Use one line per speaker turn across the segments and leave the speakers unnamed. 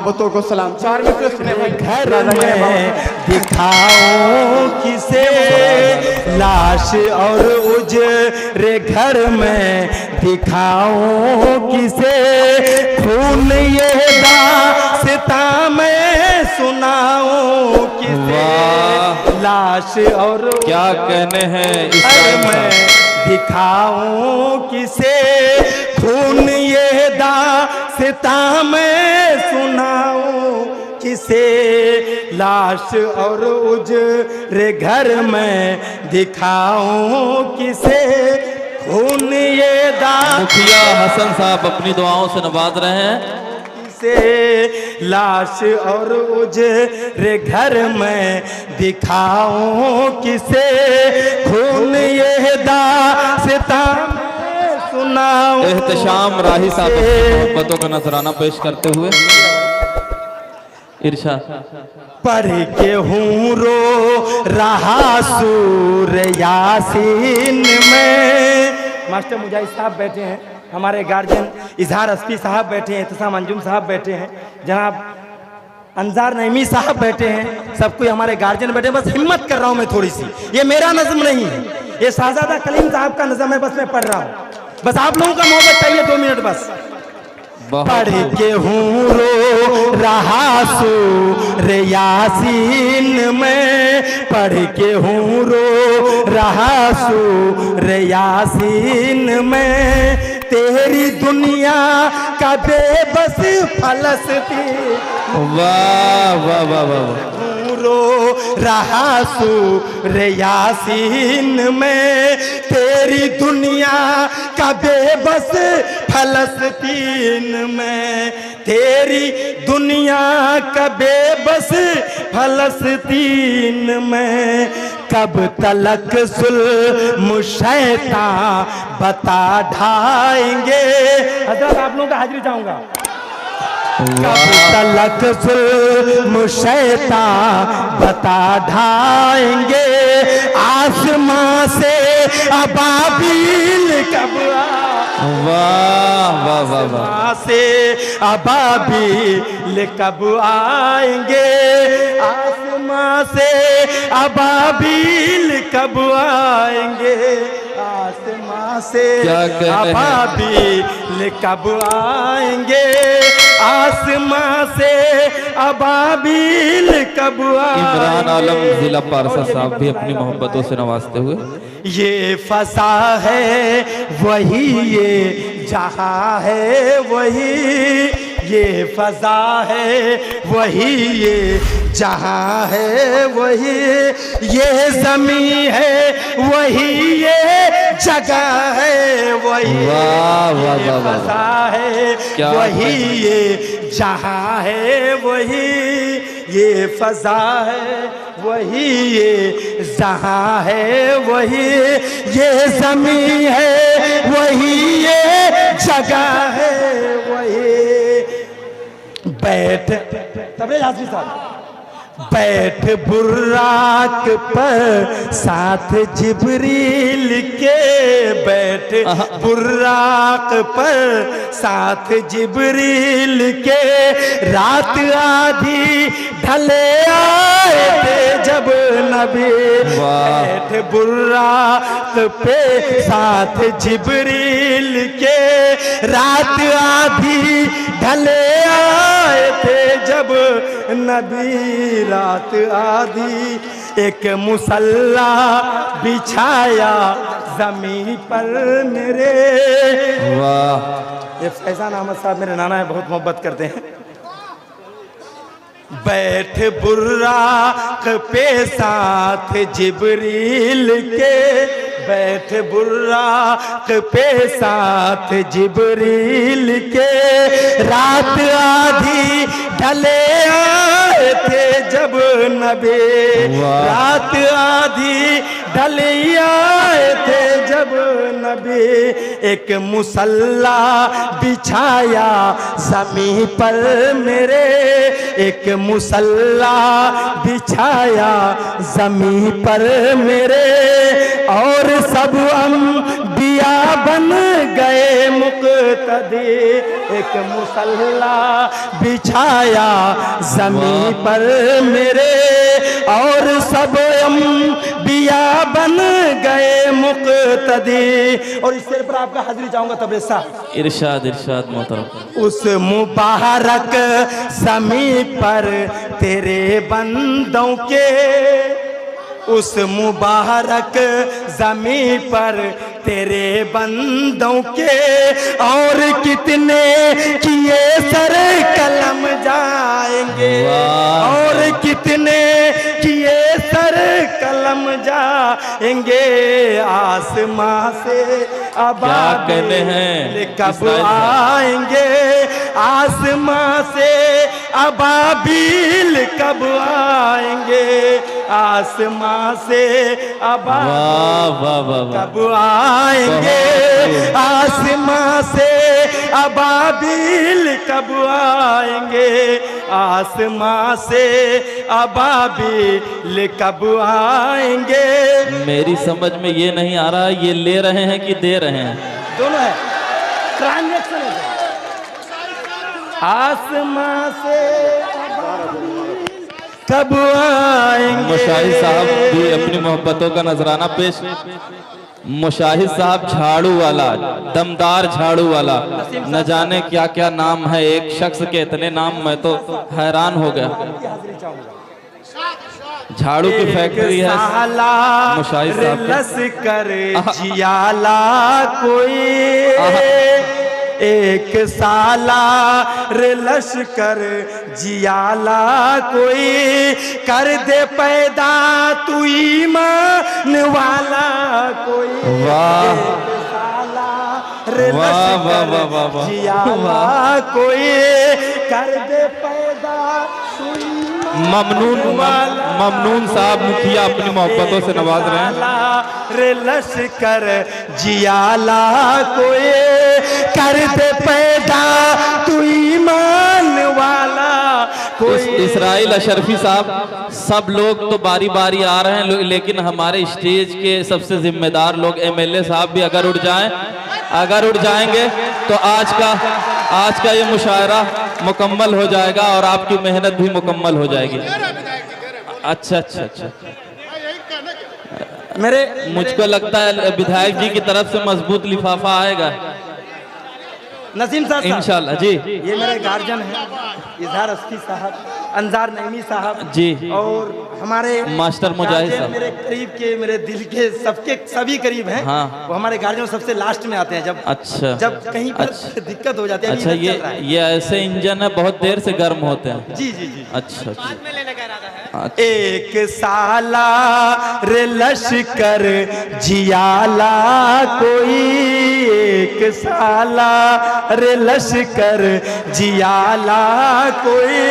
मोहब्बतों को सलाम। चार मिनट सुने भाई।
घर में दिखाऊं किसे लाश और उजरे घर में दिखाऊं किसे खून ये दास्तां मैं सुनाऊं किसे लाश और
क्या कहने हैं इस
घर
टाइम
में
का?
दिखाऊं किसे खून ये दास्तां मैं सुनाऊं किसे लाश और उजरे घर में दिखाऊं किसे खून ये
मुखिया हसन साहब अपनी दुआओं से नवाज रहे हैं।
से लाश और उजरे घर में दिखाऊं किसे खून ये दास्तां सुनाऊं
एहतशाम राही साहब अपनी मोहब्बतों का नजराना पेश करते हुए इरशाद।
पढ़ के हूँ रो रहा सूर यासीन में। मास्टर मुजाहिद साहब बैठे हैं, हमारे गार्जियन इजहार अस्फी साहब बैठे हैं, एहतसाम अंजुम साहब बैठे हैं, जनाब अंजार नईमी साहब बैठे हैं, सब कोई हमारे गार्जियन बैठे हैं। बस हिम्मत कर रहा हूँ मैं थोड़ी सी, ये मेरा नज़्म नहीं है, ये शाहजादा कलीम साहब का नज़्म है, बस मैं पढ़ रहा हूँ। बस आप लोगों का मोहब्बत चाहिए, 2 मिनट बस। पढ़ के हूँ रो रहा सूर यासीन में, पढ़ के हूँ रो रहा सूर यासीन में, तेरी दुनिया का बेबस फलसफी
वाह वाह वाह वाह।
रो रहा सूर यासीन में, तेरी दुनिया का बेबस फलस्तीन में, तेरी दुनिया का बेबस फलस्तीन में, कब तलक सुल्म शैतान बता ढाएंगे। हज़रत आप लोगों का हाजिरी चाहूंगा। कब तलक जुल्म शैतान बता ढाएंगे, आसमां से अबाबील कब
वाह वाह वाह वाह।
से अबाबील कब आएंगे, आसमां से अबाबील कब आएंगे, आसमां से अबाबील कब आएंगे, आसमां से अबाबील कब आएंगे।
इमरान आलम जिला पारसा साहब भी अपनी मोहब्बतों से नवाजते हुए
ये फसा है वही ये जहां है वही, ये फजा है वही ये जहां है वही, ये ज़मीं है वही ये जगह है वही, ये फजा है वही ये जहां है वही, ये फजा है वही ये जहां है वही, ये ज़मीं है वही ये जगह है वही। बैठ तबरेज़ हाज़िरी साहब, बैठ बुर्राक पर साथ जिब्रील के, बैठ बुर्राक पर साथ जिब्रील के, रात आधी ढले आए थे जब नबी, बैठ बुर्राक पे साथ जिब्रील के, रात आधी ढले आए थे जब नबी, रात आधी एक मुसल्ला बिछाया जमीन पर मेरे। वाह। ये फैजान अहमद साहब मेरे नाना है, बहुत मोहब्बत करते हैं। बैठ बुर्राक पे साथ जिब्रील के, बैठ बुर्राक पे साथ जिब्रील के, रात आधी ढले आए थे जब नबी, रात आधी ढले आए थे जब नबी, एक मुसल्ला बिछाया ज़मीं पर मेरे, एक मुसल्ला बिछाया ज़मीं पर मेरे, और सब अंबिया बन गए मुक़्तदा मुक्तदी एक मुसल्ला बिछाया जमीन पर मेरे और सब अंबिया बन गए मुक्तदी। और इस शेर पर आपका हाजिरी चाहूंगा तबरेज़ साहब।
इरशाद इरशाद मोहतरम।
उस मुबारक ज़मीं पर तेरे बंदों के, उस मुबारक ज़मीं पर तेरे बंदों के और कितने किए सर कलम जाएंगे, और कितने किए सर कलम जाएंगे। आसमां से
कहने हैं
कब आएंगे, आसमां से अबाबिल कब आएंगे, आसमां से अबाबिल कब आएंगे, आसमां से अबाबिल कब आएंगे, आसमां से अबाबिल कब आएंगे।
मेरी समझ में ये नहीं आ रहा ये ले रहे हैं कि दे रहे हैं।
दोनों है, ट्रांजैक्शन है। आसमां से कब आएंगे।
मुशाहिद साहब भी अपनी मोहब्बतों का नजराना पेश। मुशाहिद साहब झाड़ू वाला, दमदार झाड़ू वाला, न जाने क्या क्या नाम है एक शख्स के, इतने नाम मैं तो हैरान हो गया। झाड़ू की फैक्ट्री है मुशाहिद साहब
लश्कर जियाला कोई, एक साला रे लश्कर जियाला कोई, कर दे पैदा तू ईमान वाला कोई।
वाह
रे
वाह वाह वाह वाह वाह।
जियाला कोई, कर दे पैदा तू
ममनून साहब मुखिया अपनी मोहब्बतों से नवाज रहे हैं।
रे लश्कर जियाला कोई, कर दे पैदा तू ईमान वाला कोई।
इसराइल अशरफी साहब, सब लोग तो बारी बारी आ रहे हैं, लेकिन हमारे स्टेज के सबसे जिम्मेदार लोग एमएलए साहब भी अगर उठ जाएंगे तो आज का ये मुशायरा मुकम्मल हो जाएगा और आपकी मेहनत भी मुकम्मल हो जाएगी। अच्छा अच्छा अच्छा, मुझको लगता है विधायक जी की तरफ से मजबूत लिफाफा आएगा
नसीम साहब
इंशाल्लाह जी।
ये मेरे गार्जियन हैं इजहार अस्फी साहब, अंजार नईमी साहब
जी,
और हमारे
मास्टर मुजाहिद साहब
मेरे करीब के, मेरे दिल के सभी करीब हैं।
हाँ।
वो हमारे गार्जियन सबसे लास्ट में आते हैं जब
अच्छा
जब कहीं पर दिक्कत हो जाती है।
अच्छा, ये ऐसे इंजन है बहुत देर से गर्म होते हैं।
जी जी जी।
अच्छा अच्छा।
एक साला रे लश्कर जियाला कोई, एक साला रे लश्कर जियाला कोई,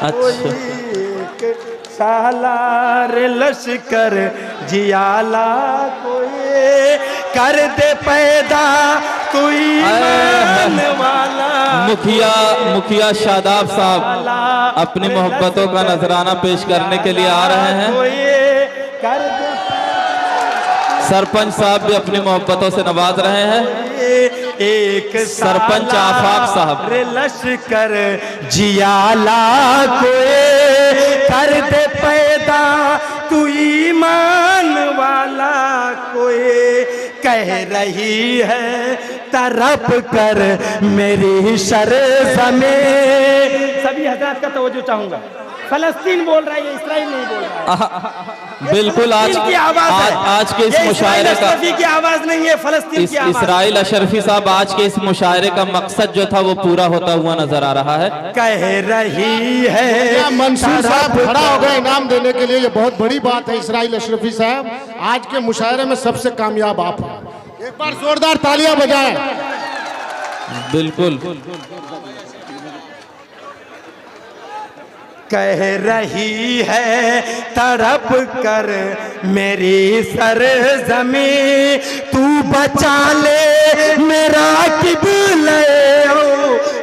अच्छा।
एक साला रे लश्कर जियाला कोई, कर दे पैदा तू ईमान वाला।
मुखिया शादाब साहब अपनी मोहब्बतों का नजराना पेश करने के लिए आ रहे हैं। सरपंच साहब भी अपनी मोहब्बतों से नवाज रहे हैं।
एक
सरपंच आफाक साहब,
रे लश्कर जियाला कोई, कर दे पैदा तू ईमान वाला कोई। कह रही है तरफ कर मेरी शर्ज़मे। सभी हज़रात का तवज्जो चाहूंगा, फलस्तीन बोल रहा है, इस्राइल नहीं बोल रहा है।
बिल्कुल आज के इस मुशायरे का
की आवाज नहीं है, फलस्तीन की आवाज।
इसराइल अशरफी साहब, आज के इस मुशायरे का मकसद जो था वो पूरा होता हुआ नजर आ रहा है।
कह रही है
मंसूर साहब खड़ा हो गए इनाम देने के लिए, ये बहुत बड़ी बात है। इसराइल अशरफी साहब आज के मुशायरे में सबसे कामयाब आप हैं, एक बार जोरदार तालियां बजाएं।
बिल्कुल।
कह रही है तड़प कर मेरी सरज़मी, तू बचा ले मेरा किबले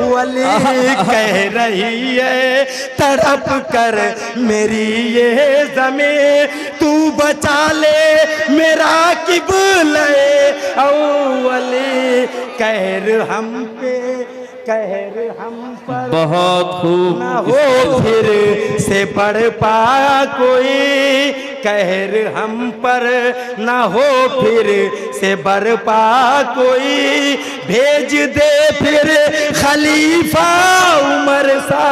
वली। कह रही है तड़प कर मेरी ये ज़मीं, तू बचा ले मेरा किबले अव्वल कहर हम पे कहर हम पर
बहुत खूब
ना हो फिर से बढ़ पा कोई कहर हम पर ना हो फिर से बढ़ पा कोई भेज दे फिर खलीफा उमर सा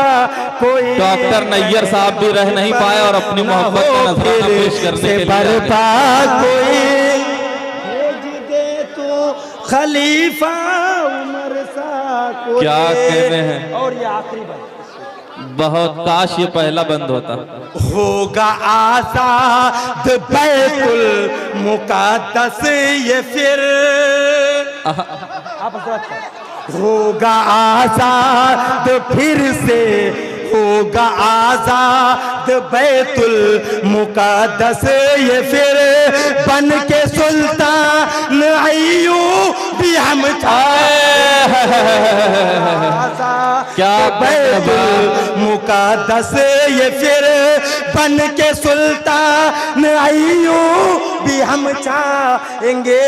कोई
डॉक्टर नैयर साहब भी रह नहीं पाए और अपनी मोहब्बत का नजराना पेश करने के लिए
बढ़
आए।
पा कोई भेज दे तो खलीफा उमर सा कोई
क्या कहने हैं।
और ये आखिरी बात
बहुत काश ये पहला बंद होता।
होगा आजाद बैतुल मुक़द्दस ये फिर होगा आजाद फिर से होगा आजाद बैतुल मुक़द्दस ये फिर बन के सुल्तान अय्यूबी हम
क्या
बैतुल मुक़द्दस ये फिर बन के सुल्तान अय्यूबी हम चाहेंगे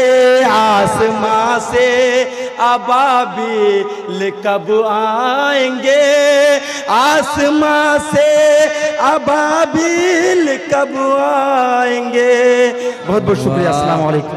आसमां से अबाबिल कब आएंगे आसमां से अबाबिल कब आएंगे। बहुत बहुत शुक्रिया। अस्सलाम वालेकुम।